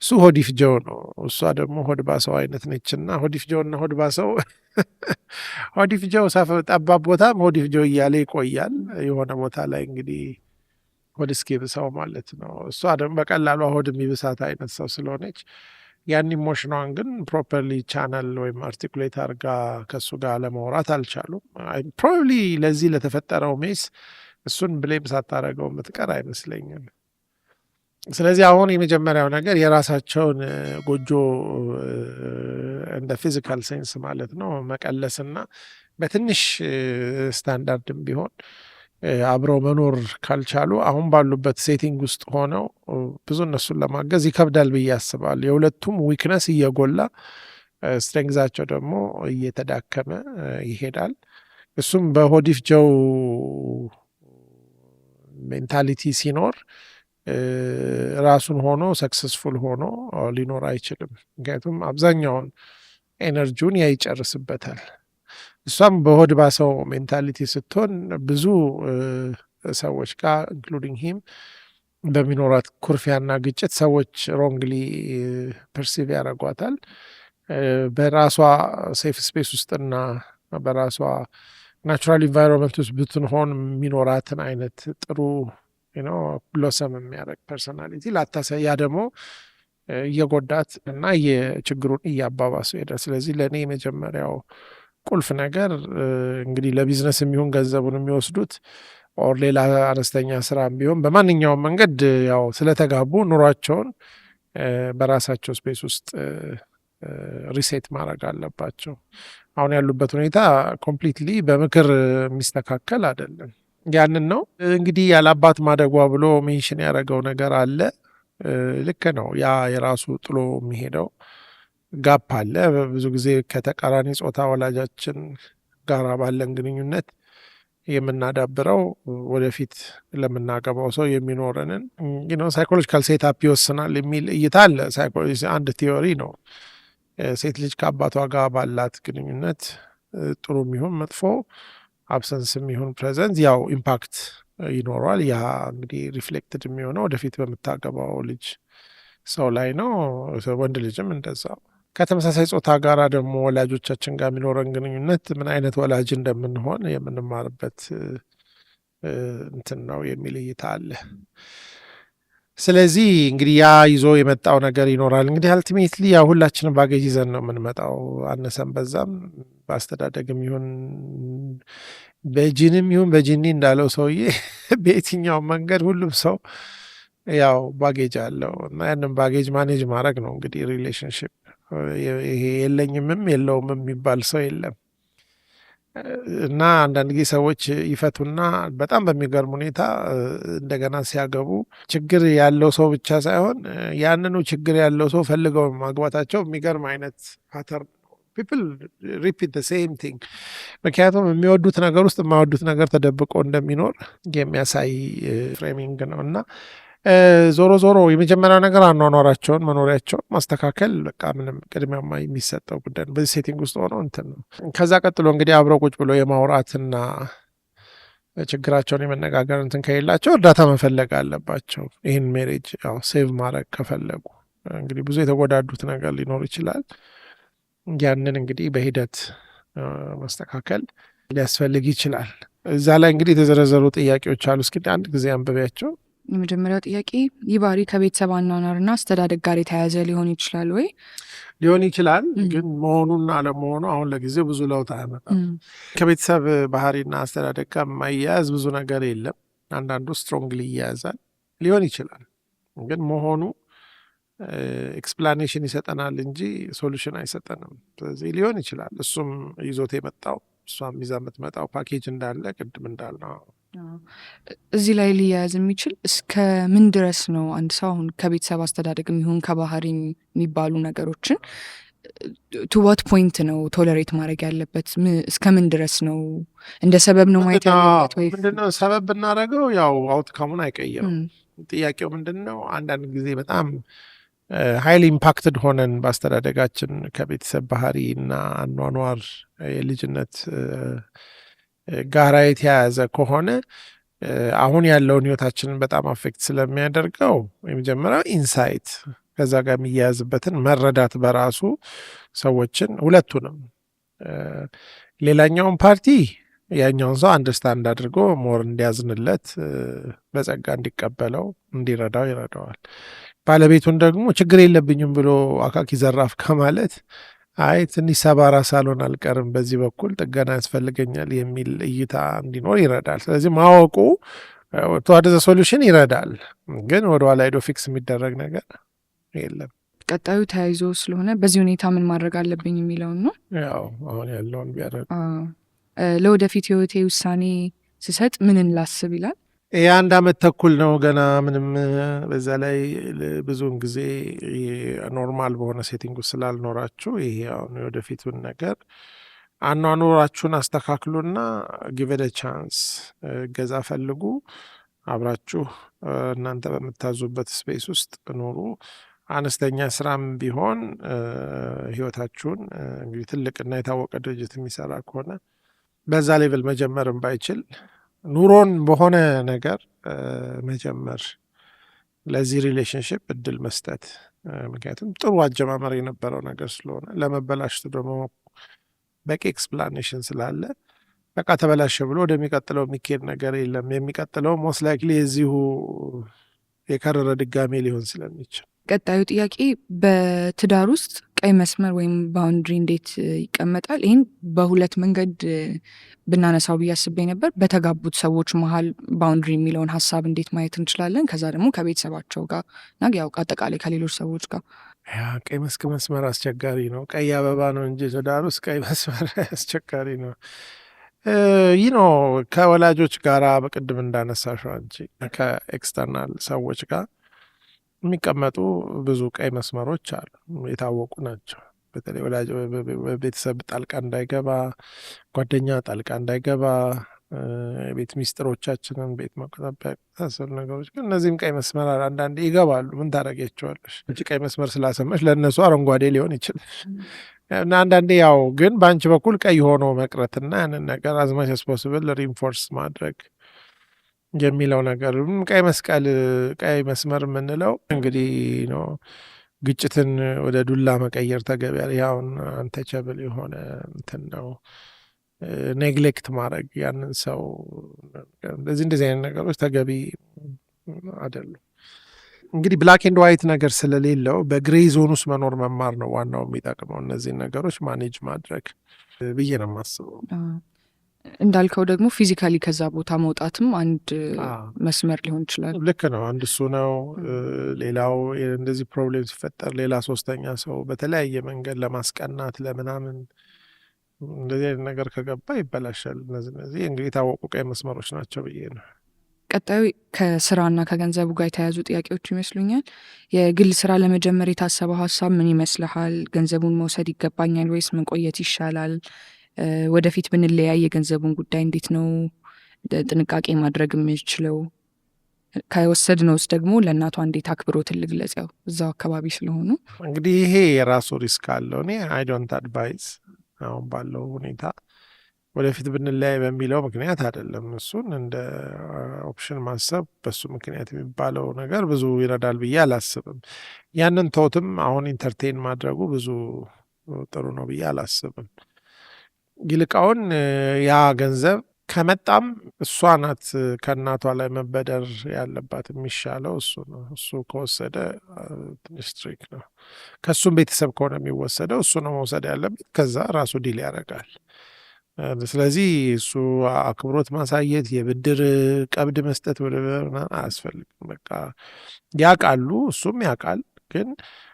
እሱ ሆዲፍ ጀው ነው፣ እሷ ደግሞ ሆድ ባሰው አይነት ነችና ሆዲፍ ጀው እና ሆድ ባሰው ሆዲፍ ጀው ጠባብ ቦታም ሆዲፍ ጀው እያለ ይቆያል። የሆነ ቦታ ላይ እንግዲህ ሆድ እስኪብሰው ማለት ነው። እሷ ደግሞ በቀላሉ ሆድ የሚብሳት አይነት ሰው ስለሆነች ያን ኢሞሽኗን ግን ፕሮፐርሊ ቻናል ወይም አርቲኩሌት አድርጋ ከእሱ ጋር ለማውራት አልቻሉም። ፕሮባብሊ ለዚህ ለተፈጠረው ሜስ እሱን ብሌም ሳታደርገው የምትቀር አይመስለኝም። ስለዚህ አሁን የመጀመሪያው ነገር የራሳቸውን ጎጆ እንደ ፊዚካል ሴንስ ማለት ነው መቀለስና በትንሽ ስታንዳርድም ቢሆን አብረው መኖር ካልቻሉ አሁን ባሉበት ሴቲንግ ውስጥ ሆነው ብዙ እነሱን ለማገዝ ይከብዳል ብዬ አስባለሁ። የሁለቱም ዊክነስ እየጎላ ስትሬንግዛቸው ደግሞ እየተዳከመ ይሄዳል። እሱም በሆዲፍ ጀው ሜንታሊቲ ሲኖር ራሱን ሆኖ ሰክሰስፉል ሆኖ ሊኖር አይችልም። ምክንያቱም አብዛኛውን ኤነርጂውን ያ ይጨርስበታል። እሷም በሆድ ባሰው ሜንታሊቲ ስትሆን ብዙ ሰዎች ጋር ኢንክሉዲንግ ሂም በሚኖራት ኩርፊያና ግጭት ሰዎች ሮንግሊ ፐርሲቭ ያደርጓታል። በራሷ ሴፍ ስፔስ ውስጥና በራሷ ናቹራል ኢንቫይሮንመንት ውስጥ ብትሆን የሚኖራትን አይነት ጥሩ ብሎሰም የሚያደርግ ፐርሶናሊቲ ላታሳይ፣ ያ ደግሞ እየጎዳት እና የችግሩን እያባባሱ ሄዳል። ስለዚህ ለእኔ የመጀመሪያው ቁልፍ ነገር እንግዲህ ለቢዝነስ የሚሆን ገንዘቡን የሚወስዱት ኦር ሌላ አነስተኛ ስራ ቢሆን በማንኛውም መንገድ ያው ስለተጋቡ ኑሯቸውን በራሳቸው ስፔስ ውስጥ ሪሴት ማድረግ አለባቸው። አሁን ያሉበት ሁኔታ ኮምፕሊትሊ በምክር የሚስተካከል አይደለም። ያንን ነው እንግዲህ ያለአባት ማደጓ ብሎ ሜንሽን ያደረገው ነገር አለ። ልክ ነው። ያ የራሱ ጥሎ የሚሄደው ጋፕ አለ። ብዙ ጊዜ ከተቃራኒ ጾታ ወላጃችን ጋር ባለን ግንኙነት የምናዳብረው ወደፊት ለምናገባው ሰው የሚኖረንን ሳይኮሎጂካል ሴታፕ ይወስናል የሚል እይታ አለ። ሳይኮሎጂ አንድ ቲዮሪ ነው። ሴት ልጅ ከአባቷ ጋር ባላት ግንኙነት ጥሩ የሚሆን መጥፎ፣ አብሰንስ የሚሆን ፕሬዘንት ያው ኢምፓክት ይኖረዋል። ያ እንግዲህ ሪፍሌክትድ የሚሆነው ወደፊት በምታገባው ልጅ ሰው ላይ ነው። ወንድ ልጅም እንደዛው። ከተመሳሳይ ጾታ ጋር ደግሞ ወላጆቻችን ጋር የሚኖረን ግንኙነት ምን አይነት ወላጅ እንደምንሆን የምንማርበት እንትን ነው የሚል እይታ አለ። ስለዚህ እንግዲህ ያ ይዞ የመጣው ነገር ይኖራል። እንግዲህ አልቲሜትሊ ያ ሁላችንም ባገጅ ይዘን ነው የምንመጣው። አነሰም በዛም በአስተዳደግም ይሁን በጂንም ይሁን በጂኒ እንዳለው ሰውዬ በየትኛውም መንገድ ሁሉም ሰው ያው ባጌጅ አለው እና ያንን ባጌጅ ማኔጅ ማድረግ ነው እንግዲህ ሪሌሽንሽፕ። ይሄ የለኝምም የለውም የሚባል ሰው የለም። እና አንዳንድ ጊዜ ሰዎች ይፈቱና በጣም በሚገርም ሁኔታ እንደገና ሲያገቡ ችግር ያለው ሰው ብቻ ሳይሆን ያንኑ ችግር ያለው ሰው ፈልገው ማግባታቸው የሚገርም አይነት ፓተርን ፒፕል ሪፒት ሴም ቲንግ። ምክንያቱም የሚወዱት ነገር ውስጥ የማይወዱት ነገር ተደብቆ እንደሚኖር የሚያሳይ ፍሬሚንግ ነው እና ዞሮ ዞሮ የመጀመሪያው ነገር አኗኗራቸውን መኖሪያቸውን ማስተካከል በቃ ምንም ቅድሚያማ የሚሰጠው ጉዳይ ነው። በዚህ ሴቲንግ ውስጥ ሆነው እንትን ነው። ከዛ ቀጥሎ እንግዲህ አብረው ቁጭ ብሎ የማውራትና ችግራቸውን የመነጋገር እንትን ከሌላቸው እርዳታ መፈለግ አለባቸው። ይህን ሜሬጅ ያው ሴቭ ማድረግ ከፈለጉ እንግዲህ ብዙ የተጎዳዱት ነገር ሊኖር ይችላል። ያንን እንግዲህ በሂደት ማስተካከል ሊያስፈልግ ይችላል። እዛ ላይ እንግዲህ የተዘረዘሩ ጥያቄዎች አሉ። እስኪ አንድ ጊዜ አንብቤያቸው። የመጀመሪያው ጥያቄ ይህ ባህሪ ከቤተሰብ አኗኗርና አስተዳደግ ጋር የተያያዘ ሊሆን ይችላል ወይ? ሊሆን ይችላል፣ ግን መሆኑና አለመሆኑ አሁን ለጊዜው ብዙ ለውጥ አያመጣም። ከቤተሰብ ባህሪና አስተዳደግ ጋር የማያያዝ ብዙ ነገር የለም። አንዳንዱ ስትሮንግሊ ይያያዛል። ሊሆን ይችላል፣ ግን መሆኑ ኤክስፕላኔሽን ይሰጠናል እንጂ ሶሉሽን አይሰጠንም። ስለዚህ ሊሆን ይችላል እሱም ይዞት የመጣው እሷም ይዛ የምትመጣው ፓኬጅ እንዳለ ቅድም እንዳልነው እዚህ ላይ ሊያያዝ የሚችል እስከ ምን ድረስ ነው አንድ ሰው አሁን ከቤተሰብ አስተዳደግ የሚሆን ከባህሪ የሚባሉ ነገሮችን ቱዋት ፖይንት ነው ቶለሬት ማድረግ ያለበት? እስከ ምን ድረስ ነው እንደ ሰበብ ነው ማየት ያለበት? ወይ ምንድነው ሰበብ ብናደረገው ያው አውትካሙን አይቀይርም። ጥያቄው ምንድን ነው? አንዳንድ ጊዜ በጣም ሀይል ኢምፓክትድ ሆነን በአስተዳደጋችን ከቤተሰብ ባህሪ እና አኗኗር የልጅነት ጋራ የተያያዘ ከሆነ አሁን ያለውን ህይወታችንን በጣም አፌክት ስለሚያደርገው የመጀመሪያው ኢንሳይት ከዛ ጋር የሚያያዝበትን መረዳት በራሱ ሰዎችን ሁለቱንም ሌላኛውን ፓርቲ ያኛውን ሰው አንደርስታንድ አድርጎ ሞር እንዲያዝንለት በጸጋ እንዲቀበለው እንዲረዳው ይረዳዋል። ባለቤቱን ደግሞ ችግር የለብኝም ብሎ አካኪ ዘራፍ ከማለት አይ ትንሽ ሰባራ ሳልሆን አልቀርም፣ በዚህ በኩል ጥገና ያስፈልገኛል የሚል እይታ እንዲኖር ይረዳል። ስለዚህ ማወቁ ተዋደዘ ሶሉሽን ይረዳል፣ ግን ወደ ኋላ ሄዶ ፊክስ የሚደረግ ነገር የለም። ቀጣዩ ተያይዞ ስለሆነ በዚህ ሁኔታ ምን ማድረግ አለብኝ የሚለውን ነው። ያው አሁን ያለውን ቢያደርግ ለወደፊት ህይወቴ ውሳኔ ስሰጥ ምንን ላስብ ይላል። የአንድ አመት ተኩል ነው ገና ምንም። በዛ ላይ ብዙውን ጊዜ ኖርማል በሆነ ሴቲንግ ውስጥ ስላልኖራችሁ ይሄ አሁን የወደፊቱን ነገር አኗኗራችሁን አስተካክሉና ጊቨደ ቻንስ ገዛ ፈልጉ። አብራችሁ እናንተ በምታዙበት ስፔስ ውስጥ ኑሩ። አነስተኛ ስራም ቢሆን ህይወታችሁን እንግዲህ ትልቅና የታወቀ ድርጅት የሚሰራ ከሆነ በዛ ሌቭል መጀመርም ባይችል ኑሮን በሆነ ነገር መጀመር፣ ለዚህ ሪሌሽንሽፕ እድል መስጠት። ምክንያቱም ጥሩ አጀማመር የነበረው ነገር ስለሆነ ለመበላሽቱ ደግሞ በቂ ኤክስፕላኔሽን ስላለ በቃ ተበላሸ ብሎ ወደሚቀጥለው የሚኬድ ነገር የለም። የሚቀጥለው ሞስት ላይክሊ የዚሁ የከረረ ድጋሜ ሊሆን ስለሚችል። ቀጣዩ ጥያቄ በትዳር ውስጥ ቀይ መስመር ወይም ባውንድሪ እንዴት ይቀመጣል? ይህን በሁለት መንገድ ብናነሳው ብዬ አስቤ ነበር። በተጋቡት ሰዎች መሀል ባውንድሪ የሚለውን ሀሳብ እንዴት ማየት እንችላለን? ከዛ ደግሞ ከቤተሰባቸው ጋር እና ያው አጠቃላይ ከሌሎች ሰዎች ጋር። ቀይ መስመር አስቸጋሪ ነው። ቀይ አበባ ነው እንጂ ትዳር ውስጥ ቀይ መስመር አስቸጋሪ ነው። ይህ ነው ከወላጆች ጋር በቅድም እንዳነሳሽው አንቺ ከኤክስተርናል ሰዎች ጋር የሚቀመጡ ብዙ ቀይ መስመሮች አሉ፣ የታወቁ ናቸው። በተለይ ወላጅ ቤተሰብ ጣልቃ እንዳይገባ፣ ጓደኛ ጣልቃ እንዳይገባ፣ ቤት ሚስጥሮቻችንን ቤት መቆጣጠር የመሳሰሉ ነገሮች። ግን እነዚህም ቀይ መስመር አንዳንዴ ይገባሉ። ምን ታደርጊያቸዋለሽ? እንጂ ቀይ መስመር ስላሰመሽ ለእነሱ አረንጓዴ ሊሆን ይችላል። እና አንዳንዴ ያው ግን በአንቺ በኩል ቀይ ሆኖ መቅረትና ያንን ነገር አዝማች ፖስብል ሪንፎርስ ማድረግ የሚለው ነገር ቀይ መስመር የምንለው እንግዲህ ነው። ግጭትን ወደ ዱላ መቀየር ተገቢ ያውን አንተቸብል የሆነ እንትን ነው። ኔግሌክት ማድረግ ያንን ሰው እንደዚህ አይነት ነገሮች ተገቢ አይደሉም። እንግዲህ ብላክ ኤንድ ዋይት ነገር ስለሌለው በግሬ ዞን ውስጥ መኖር መማር ነው ዋናው የሚጠቅመው። እነዚህን ነገሮች ማኔጅ ማድረግ ብዬ ነው የማስበው። እንዳልከው ደግሞ ፊዚካሊ ከዛ ቦታ መውጣትም አንድ መስመር ሊሆን ይችላል። ልክ ነው። አንድ እሱ ነው። ሌላው እንደዚህ ፕሮብሌም ሲፈጠር ሌላ ሶስተኛ ሰው በተለያየ መንገድ ለማስቀናት ለምናምን እንደዚህ አይነት ነገር ከገባ ይበላሻል። እነዚህ እንግዲህ የታወቁ ቀይ መስመሮች ናቸው ብዬ ነው። ቀጣዩ ከስራና ከገንዘቡ ጋር የተያያዙ ጥያቄዎች ይመስሉኛል። የግል ስራ ለመጀመር የታሰበው ሀሳብ ምን ይመስልሃል? ገንዘቡን መውሰድ ይገባኛል ወይስ መቆየት ይሻላል? ወደፊት ብንለያይ የገንዘቡን ጉዳይ እንዴት ነው ጥንቃቄ ማድረግ የምችለው? ከወሰድነውስ ደግሞ ለእናቷ እንዴት አክብሮትን ልግለጸው? እዛው አካባቢ ስለሆኑ እንግዲህ ይሄ የራሱ ሪስክ አለው። እኔ አይ ዶንት አድቫይዝ አሁን ባለው ሁኔታ ወደፊት ብንለያይ በሚለው ምክንያት አይደለም። እሱን እንደ ኦፕሽን ማሰብ በሱ ምክንያት የሚባለው ነገር ብዙ ይረዳል ብዬ አላስብም። ያንን ተውትም አሁን ኢንተርቴን ማድረጉ ብዙ ጥሩ ነው ብዬ አላስብም። ይልቃውን ያ ገንዘብ ከመጣም እሷ ናት ከእናቷ ላይ መበደር ያለባት፣ የሚሻለው እሱ ነው። እሱ ከወሰደ ትንሽ ስትሪክ ነው። ከእሱም ቤተሰብ ከሆነ የሚወሰደው እሱ ነው መውሰድ ያለበት። ከዛ ራሱ ዲል ያደርጋል። ስለዚህ እሱ አክብሮት ማሳየት፣ የብድር ቀብድ መስጠት ወደ አያስፈልግም። በቃ ያውቃሉ፣ እሱም ያውቃል። ግን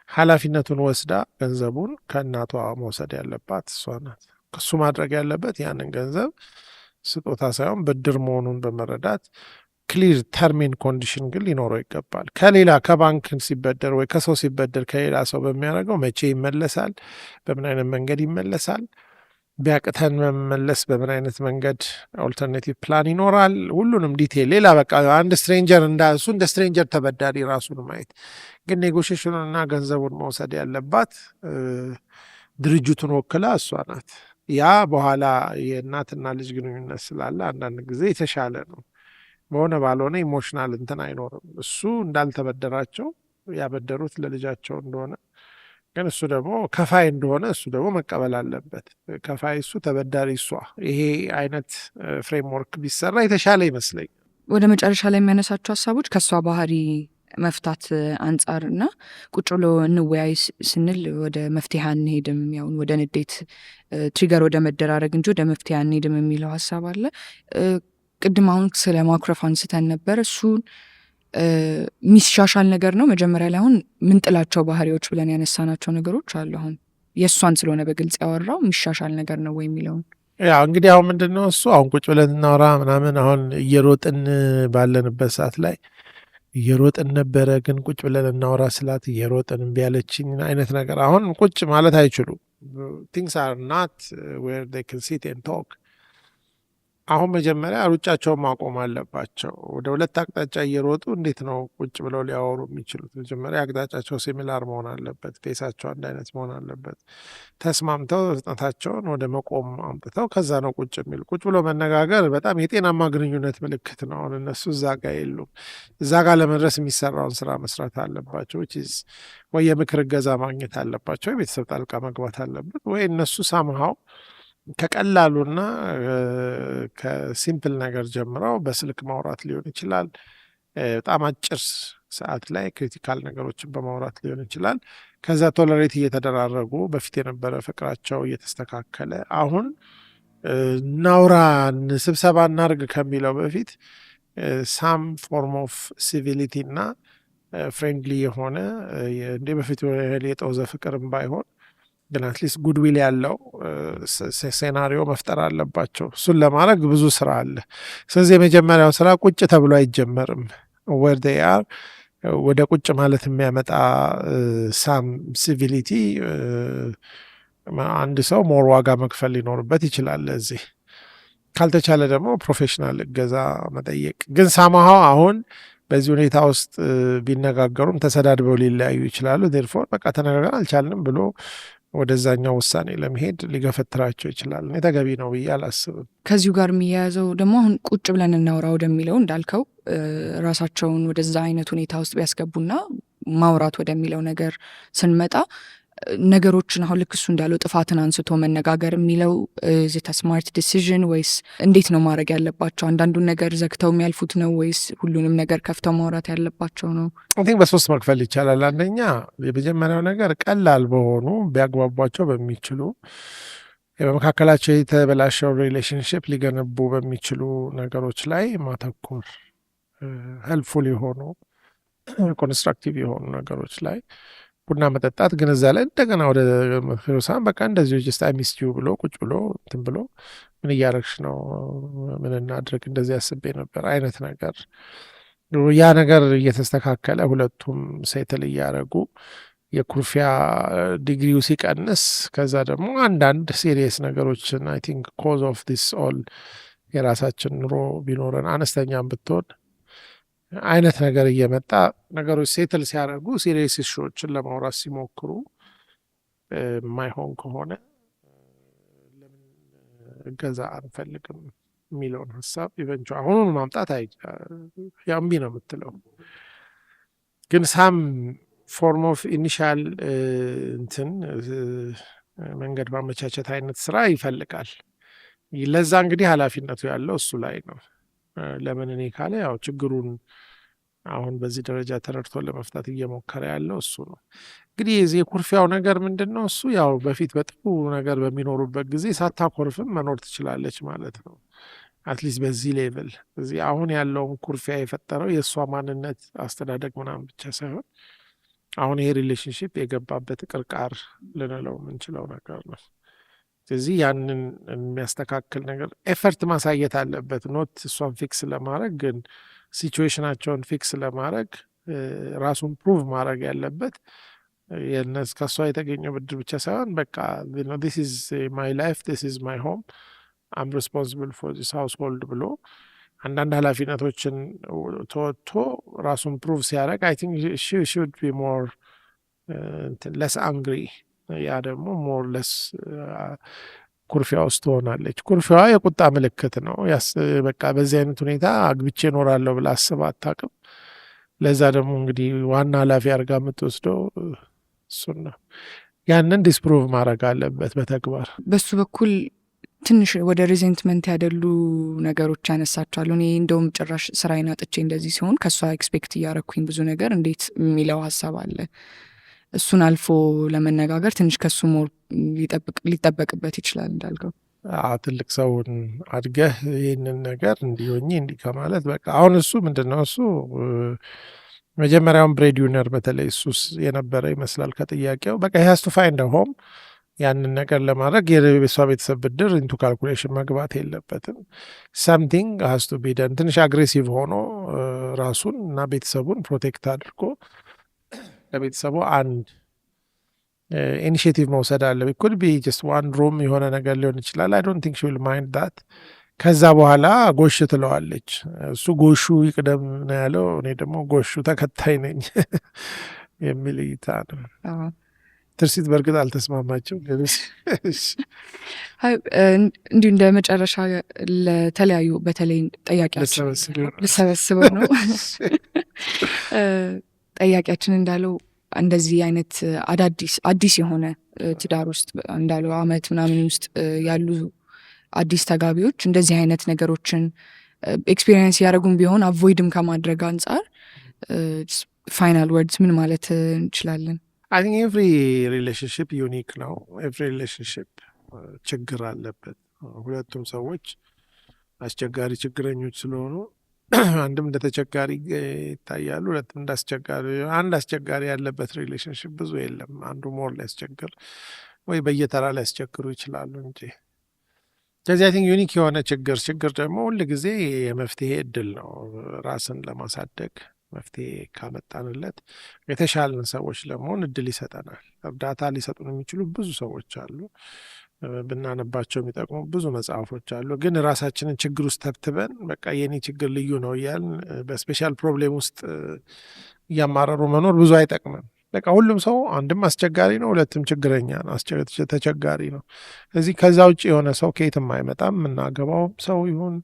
ኃላፊነቱን ወስዳ ገንዘቡን ከእናቷ መውሰድ ያለባት እሷ ናት። እሱ ማድረግ ያለበት ያንን ገንዘብ ስጦታ ሳይሆን ብድር መሆኑን በመረዳት ክሊር ተርሚን ኮንዲሽን ግን ሊኖረው ይገባል። ከሌላ ከባንክ ሲበደር ወይ ከሰው ሲበደር ከሌላ ሰው በሚያደርገው መቼ ይመለሳል፣ በምን አይነት መንገድ ይመለሳል፣ ቢያቅተን መመለስ በምን አይነት መንገድ ኦልተርኔቲቭ ፕላን ይኖራል፣ ሁሉንም ዲቴል ሌላ በቃ አንድ ስትሬንጀር እሱ እንደ ስትሬንጀር ተበዳሪ ራሱን ማየት። ግን ኔጎሽሽኑንና ገንዘቡን መውሰድ ያለባት ድርጅቱን ወክላ እሷ ናት። ያ በኋላ የእናትና ልጅ ግንኙነት ስላለ አንዳንድ ጊዜ የተሻለ ነው። በሆነ ባልሆነ ኢሞሽናል እንትን አይኖርም። እሱ እንዳልተበደራቸው ያበደሩት ለልጃቸው እንደሆነ፣ ግን እሱ ደግሞ ከፋይ እንደሆነ እሱ ደግሞ መቀበል አለበት። ከፋይ እሱ፣ ተበዳሪ እሷ። ይሄ አይነት ፍሬምወርክ ቢሰራ የተሻለ ይመስለኛል። ወደ መጨረሻ ላይ የሚያነሳቸው ሀሳቦች ከእሷ ባህሪ መፍታት አንጻር እና ቁጭ ብሎ እንወያይ ስንል ወደ መፍትሄ አንሄድም፣ ያውን ወደ ንዴት ትሪገር ወደ መደራረግ እንጂ ወደ መፍትሄ አንሄድም የሚለው ሀሳብ አለ። ቅድም አሁን ስለ ማኩረፍ አንስተን ነበር። እሱን የሚሻሻል ነገር ነው። መጀመሪያ ላይ አሁን ምንጥላቸው ባህሪዎች ብለን ያነሳናቸው ነገሮች አሉ። አሁን የእሷን ስለሆነ በግልጽ ያወራው የሚሻሻል ነገር ነው ወይ የሚለውን ያው እንግዲህ አሁን ምንድን ነው እሱ አሁን ቁጭ ብለን እናውራ ምናምን፣ አሁን እየሮጥን ባለንበት ሰዓት ላይ እየሮጥን ነበረ፣ ግን ቁጭ ብለን እናውራ ስላት እየሮጥን እምቢ አለችኝ አይነት ነገር አሁን ቁጭ ማለት አይችሉም። ቲንግስ አር ናት ዌር ዴይ ካን ሲት ኤንድ ቶክ። አሁን መጀመሪያ ሩጫቸውን ማቆም አለባቸው። ወደ ሁለት አቅጣጫ እየሮጡ እንዴት ነው ቁጭ ብለው ሊያወሩ የሚችሉት? መጀመሪያ አቅጣጫቸው ሲሚላር መሆን አለበት። ፌሳቸው አንድ አይነት መሆን አለበት። ተስማምተው ፍጥነታቸውን ወደ መቆም አምጥተው ከዛ ነው ቁጭ የሚል። ቁጭ ብሎ መነጋገር በጣም የጤናማ ግንኙነት ምልክት ነው። አሁን እነሱ እዛ ጋ የሉም። እዛ ጋር ለመድረስ የሚሰራውን ስራ መስራት አለባቸው። ወይ የምክር እገዛ ማግኘት አለባቸው፣ የቤተሰብ ጣልቃ መግባት አለበት፣ ወይ እነሱ ሳምሃው ከቀላሉና ከሲምፕል ነገር ጀምረው በስልክ ማውራት ሊሆን ይችላል። በጣም አጭር ሰዓት ላይ ክሪቲካል ነገሮችን በማውራት ሊሆን ይችላል። ከዛ ቶለሬት እየተደራረጉ በፊት የነበረ ፍቅራቸው እየተስተካከለ አሁን ናውራ ስብሰባ እናርግ ከሚለው በፊት ሳም ፎርም ኦፍ ሲቪሊቲ እና ፍሬንድሊ የሆነ እንደ በፊት የጦዘ ፍቅርም ባይሆን ግን አትሊስት ጉድዊል ያለው ሴናሪዮ መፍጠር አለባቸው። እሱን ለማድረግ ብዙ ስራ አለ። ስለዚህ የመጀመሪያው ስራ ቁጭ ተብሎ አይጀመርም። ዌር ዴይ አር ወደ ቁጭ ማለት የሚያመጣ ሳም ሲቪሊቲ አንድ ሰው ሞር ዋጋ መክፈል ሊኖርበት ይችላል። ለዚህ ካልተቻለ ደግሞ ፕሮፌሽናል እገዛ መጠየቅ። ግን ሳማሃው አሁን በዚህ ሁኔታ ውስጥ ቢነጋገሩም ተሰዳድበው ሊለያዩ ይችላሉ። ዴርፎር በቃ ተነጋገር አልቻልንም ብሎ ወደዛኛው ውሳኔ ለመሄድ ሊገፈትራቸው ይችላል። እኔ ተገቢ ነው ብዬ አላስብም። ከዚሁ ጋር የሚያያዘው ደግሞ አሁን ቁጭ ብለን እናውራ ወደሚለው እንዳልከው ራሳቸውን ወደዛ አይነት ሁኔታ ውስጥ ቢያስገቡና ማውራት ወደሚለው ነገር ስንመጣ ነገሮችን አሁን ልክ እሱ እንዳለው ጥፋትን አንስቶ መነጋገር የሚለው ዜታ ስማርት ዲሲዥን ወይስ እንዴት ነው ማድረግ ያለባቸው? አንዳንዱን ነገር ዘግተው የሚያልፉት ነው ወይስ ሁሉንም ነገር ከፍተው ማውራት ያለባቸው ነው? ቲንክ በሶስት መክፈል ይቻላል። አንደኛ የመጀመሪያው ነገር ቀላል በሆኑ ቢያግባቧቸው በሚችሉ በመካከላቸው የተበላሸው ሪሌሽንሽፕ ሊገነቡ በሚችሉ ነገሮች ላይ ማተኮር፣ ሄልፕፉል የሆኑ ኮንስትራክቲቭ የሆኑ ነገሮች ላይ ቡና መጠጣት ግን እዛ ላይ እንደገና ወደ ፊሮሳን በቃ እንደዚሁ ጀስት አይ ሚስድ ዩ ብሎ ቁጭ ብሎ እንትን ብሎ ምን እያረግሽ ነው? ምን እናድርግ? እንደዚህ አስቤ ነበር አይነት ነገር። ያ ነገር እየተስተካከለ ሁለቱም ሴትል እያደረጉ የኩርፊያ ዲግሪው ሲቀንስ ከዛ ደግሞ አንዳንድ ሲሪየስ ነገሮችን አይ ቲንክ ኮዝ ኦፍ ዲስ ኦል የራሳችን ኑሮ ቢኖረን አነስተኛም ብትሆን አይነት ነገር እየመጣ ነገሮች ሴትል ሲያደርጉ ሲሪየስ ኢሹዎችን ለማውራት ሲሞክሩ የማይሆን ከሆነ ለምን እገዛ አንፈልግም የሚለውን ሀሳብ ኢቨንቹ አሁኑን ማምጣት ያምቢ ነው የምትለው ግን ሳም ፎርም ኦፍ ኢኒሻል እንትን መንገድ ማመቻቸት አይነት ስራ ይፈልጋል። ለዛ እንግዲህ ኃላፊነቱ ያለው እሱ ላይ ነው። ለምን እኔ ካለ ያው ችግሩን አሁን በዚህ ደረጃ ተረድቶ ለመፍታት እየሞከረ ያለው እሱ ነው። እንግዲህ የዚህ የኩርፊያው ነገር ምንድን ነው? እሱ ያው በፊት በጥሩ ነገር በሚኖሩበት ጊዜ ሳታኮርፍም መኖር ትችላለች ማለት ነው። አትሊስት በዚህ ሌቭል እዚህ አሁን ያለውን ኩርፊያ የፈጠረው የእሷ ማንነት አስተዳደግ ምናምን ብቻ ሳይሆን አሁን ይሄ ሪሌሽንሽፕ የገባበት ቅርቃር ልንለው የምንችለው ነገር ነው። ስለዚህ ያንን የሚያስተካክል ነገር ኤፈርት ማሳየት አለበት። ኖት እሷን ፊክስ ለማድረግ ግን ሲቹዌሽናቸውን ፊክስ ለማድረግ ራሱን ፕሩቭ ማድረግ ያለበት የነስ ከእሷ የተገኘው ብድር ብቻ ሳይሆን በቃ ዲስ ኢዝ ማይ ላይፍ ዲስ ኢዝ ማይ ሆም አም ሪስፖንሲብል ፎር ዲስ ሃውስሆልድ ብሎ አንዳንድ ኃላፊነቶችን ተወጥቶ ራሱን ፕሩቭ ሲያደርግ አይ ቲንክ ሺ ሹድ ቢ ሞር ለስ አንግሪ። ያ ደግሞ ሞር ለስ ኩርፊያ ውስጥ ትሆናለች። ኩርፊያዋ የቁጣ ምልክት ነው። በቃ በዚህ አይነት ሁኔታ አግብቼ እኖራለሁ ብላ አስባ አታውቅም። ለዛ ደግሞ እንግዲህ ዋና ኃላፊ አድርጋ የምትወስደው እሱን ነው። ያንን ዲስፕሩቭ ማድረግ አለበት በተግባር። በሱ በኩል ትንሽ ወደ ሪዘንትመንት ያደሉ ነገሮች ያነሳቸዋል። እኔ እንደውም ጭራሽ ስራዬን አጥቼ እንደዚህ ሲሆን ከእሷ ኤክስፔክት እያረኩኝ ብዙ ነገር እንዴት የሚለው ሀሳብ አለ። እሱን አልፎ ለመነጋገር ትንሽ ከሱ ሞር ሊጠበቅበት ይችላል እንዳልከው። ትልቅ ሰውን አድገህ ይህንን ነገር እንዲሆኝ እንዲህ ከማለት በቃ አሁን እሱ ምንድን ነው እሱ መጀመሪያውን ብሬድ ዩነር በተለይ እሱስ የነበረ ይመስላል ከጥያቄው በቃ ሂ ሃዝ ቱ ፋይንድ አ ሆም። ያንን ነገር ለማድረግ የቤሷ ቤተሰብ ብድር ኢንቱ ካልኩሌሽን መግባት የለበትም። ሳምቲንግ ሃዝ ቱ ቢ ደን። ትንሽ አግሬሲቭ ሆኖ ራሱን እና ቤተሰቡን ፕሮቴክት አድርጎ ለቤተሰቡ አንድ ኢኒሽቲቭ መውሰድ አለ። ኩድ ቢ ጀስት ዋን ሩም የሆነ ነገር ሊሆን ይችላል። አይ ዶንት ቲንክ ሺ ዊል ማይንድ ዳት። ከዛ በኋላ ጎሽ ትለዋለች። እሱ ጎሹ ይቅደም ነው ያለው፣ እኔ ደግሞ ጎሹ ተከታይ ነኝ የሚል እይታ ነው። ትርሲት በእርግጥ አልተስማማቸው። እንዲሁ እንደ መጨረሻ ለተለያዩ በተለይ ጠያቂያችን ልሰበስበው ነው ጠያቂያችን እንዳለው እንደዚህ አይነት አዲስ የሆነ ትዳር ውስጥ እንዳለው አመት ምናምን ውስጥ ያሉ አዲስ ተጋቢዎች እንደዚህ አይነት ነገሮችን ኤክስፒሪየንስ ያደረጉም ቢሆን አቮይድም ከማድረግ አንጻር ፋይናል ወርድስ ምን ማለት እንችላለን? አይ ቲንክ ኤቭሪ ሪሌሽንሽፕ ዩኒክ ነው። ኤቭሪ ሪሌሽንሽፕ ችግር አለበት። ሁለቱም ሰዎች አስቸጋሪ ችግረኞች ስለሆኑ አንድም እንደ ተቸጋሪ ይታያሉ፣ ሁለትም እንደ አስቸጋሪ። አንድ አስቸጋሪ ያለበት ሪሌሽንሽፕ ብዙ የለም። አንዱ ሞር ሊያስቸግር ወይ በየተራ ሊያስቸግሩ ይችላሉ እንጂ። ስለዚህ አይ ቲንክ ዩኒክ የሆነ ችግር ደግሞ ሁል ጊዜ የመፍትሄ እድል ነው። ራስን ለማሳደግ መፍትሄ ካመጣንለት የተሻለን ሰዎች ለመሆን እድል ይሰጠናል። እርዳታ ሊሰጡን የሚችሉ ብዙ ሰዎች አሉ። ብናነባቸው የሚጠቅሙ ብዙ መጽሐፎች አሉ። ግን ራሳችንን ችግር ውስጥ ተብትበን በቃ የኔ ችግር ልዩ ነው እያልን በስፔሻል ፕሮብሌም ውስጥ እያማረሩ መኖር ብዙ አይጠቅምም። በቃ ሁሉም ሰው አንድም አስቸጋሪ ነው፣ ሁለትም ችግረኛ ነው፣ ተቸጋሪ ነው። ስለዚህ ከዛ ውጭ የሆነ ሰው ከየትም አይመጣም። የምናገባው ሰው ይሁን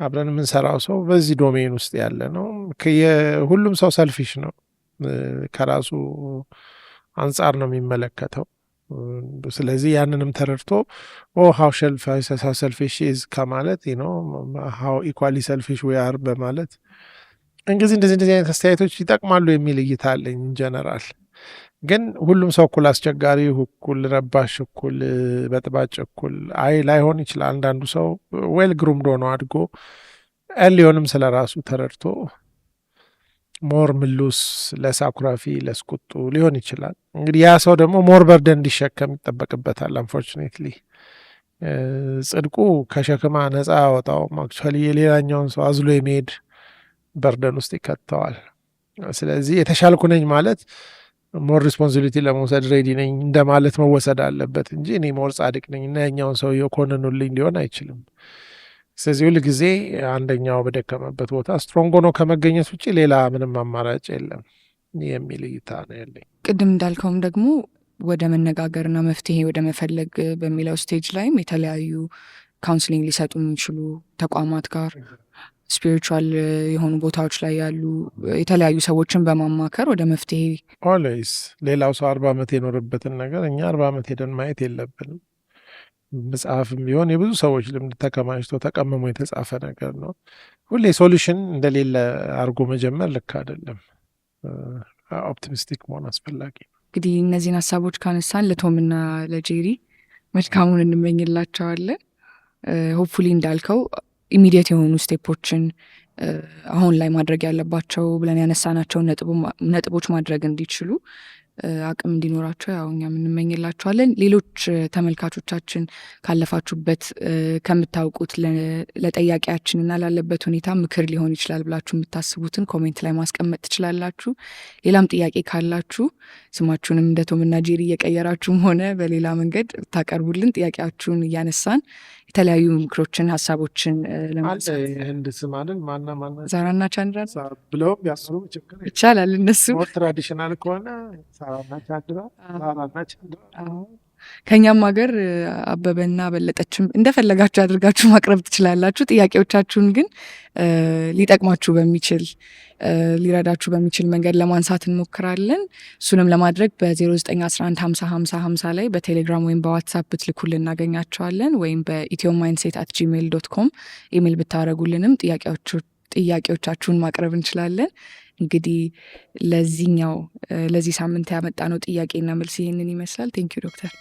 አብረን የምንሰራው ሰው በዚህ ዶሜን ውስጥ ያለ ነው። ሁሉም ሰው ሰልፊሽ ነው፣ ከራሱ አንጻር ነው የሚመለከተው። ስለዚህ ያንንም ተረድቶ ሃው ሰልፊሽ ኢዝ ከማለት ሃው ኢኳሊ ሰልፊሽ ዊ አር በማለት እንግዲህ እንደዚህ አይነት አስተያየቶች ይጠቅማሉ የሚል እይታ አለኝ። ጀነራል ግን ሁሉም ሰው እኩል አስቸጋሪ፣ እኩል ረባሽ፣ እኩል በጥባጭ፣ እኩል ላይሆን ይችላል። አንዳንዱ ሰው ዌል ግሩምድ ሆኖ አድጎ ሊሆንም ስለ ራሱ ተረድቶ ሞር ምሉስ ለሳኩራፊ ለስቁጡ ሊሆን ይችላል። እንግዲህ ያ ሰው ደግሞ ሞር በርደን እንዲሸከም ይጠበቅበታል። አንፎርቹኔትሊ ጽድቁ ከሸክማ ነፃ ያወጣውም አክቹዋሊ የሌላኛውን ሰው አዝሎ የመሄድ በርደን ውስጥ ይከተዋል። ስለዚህ የተሻልኩ ነኝ ማለት ሞር ሪስፖንሲቢሊቲ ለመውሰድ ሬዲ ነኝ እንደማለት መወሰድ አለበት እንጂ እኔ ሞር ጻድቅ ነኝ እና ያኛውን ሰው የኮንኑልኝ ሊሆን አይችልም። ስለዚህ ሁል ጊዜ አንደኛው በደከመበት ቦታ ስትሮንግ ሆኖ ከመገኘት ውጭ ሌላ ምንም አማራጭ የለም የሚል እይታ ነው ያለኝ። ቅድም እንዳልከውም ደግሞ ወደ መነጋገርና መፍትሄ ወደ መፈለግ በሚለው ስቴጅ ላይም የተለያዩ ካውንስሊንግ ሊሰጡ የሚችሉ ተቋማት ጋር ስፒሪቹዋል የሆኑ ቦታዎች ላይ ያሉ የተለያዩ ሰዎችን በማማከር ወደ መፍትሄ ኦልዌይስ ሌላው ሰው 40 ዓመት የኖረበትን ነገር እኛ 40 ዓመት ሄደን ማየት የለብንም። መጽሐፍም ቢሆን የብዙ ሰዎች ልምድ ተከማችቶ ተቀምሞ የተጻፈ ነገር ነው። ሁሌ ሶሉሽን እንደሌለ አድርጎ መጀመር ልክ አይደለም። ኦፕቲሚስቲክ መሆን አስፈላጊ ነው። እንግዲህ እነዚህን ሀሳቦች ካነሳን ለቶምና ለጄሪ መልካሙን እንመኝላቸዋለን። ሆፕፉሊ እንዳልከው ኢሚዲየት የሆኑ ስቴፖችን አሁን ላይ ማድረግ ያለባቸው ብለን ያነሳናቸውን ነጥቦች ማድረግ እንዲችሉ አቅም እንዲኖራቸው ያው እኛም እንመኝላቸዋለን። ሌሎች ተመልካቾቻችን ካለፋችሁበት ከምታውቁት ለጠያቂያችንና ላለበት ሁኔታ ምክር ሊሆን ይችላል ብላችሁ የምታስቡትን ኮሜንት ላይ ማስቀመጥ ትችላላችሁ። ሌላም ጥያቄ ካላችሁ ስማችሁንም እንደ ቶምና ጄሪ እየቀየራችሁም ሆነ በሌላ መንገድ ታቀርቡልን። ጥያቄያችሁን እያነሳን የተለያዩ ምክሮችን፣ ሀሳቦችን ህንድ ስማልን ማና ዛራና ቻንድራ ብለውም ያስሩ ችግር ይቻላል። እነሱ ትራዲሽናል ከሆነ ሳራና ቻንድራ፣ ዛራና ቻንድራ ከኛም ሀገር አበበና በለጠችም እንደፈለጋችሁ አድርጋችሁ ማቅረብ ትችላላችሁ። ጥያቄዎቻችሁን ግን ሊጠቅማችሁ በሚችል ሊረዳችሁ በሚችል መንገድ ለማንሳት እንሞክራለን። እሱንም ለማድረግ በ0911505050 ላይ በቴሌግራም ወይም በዋትሳፕ ብትልኩልን እናገኛቸዋለን። ወይም በethiomindset@gmail.com ኢሜል ብታደረጉልንም ጥያቄዎቻችሁን ማቅረብ እንችላለን። እንግዲህ ለዚህ ሳምንት ያመጣነው ጥያቄና መልስ ይህንን ይመስላል። ቴንክ ዩ ዶክተር።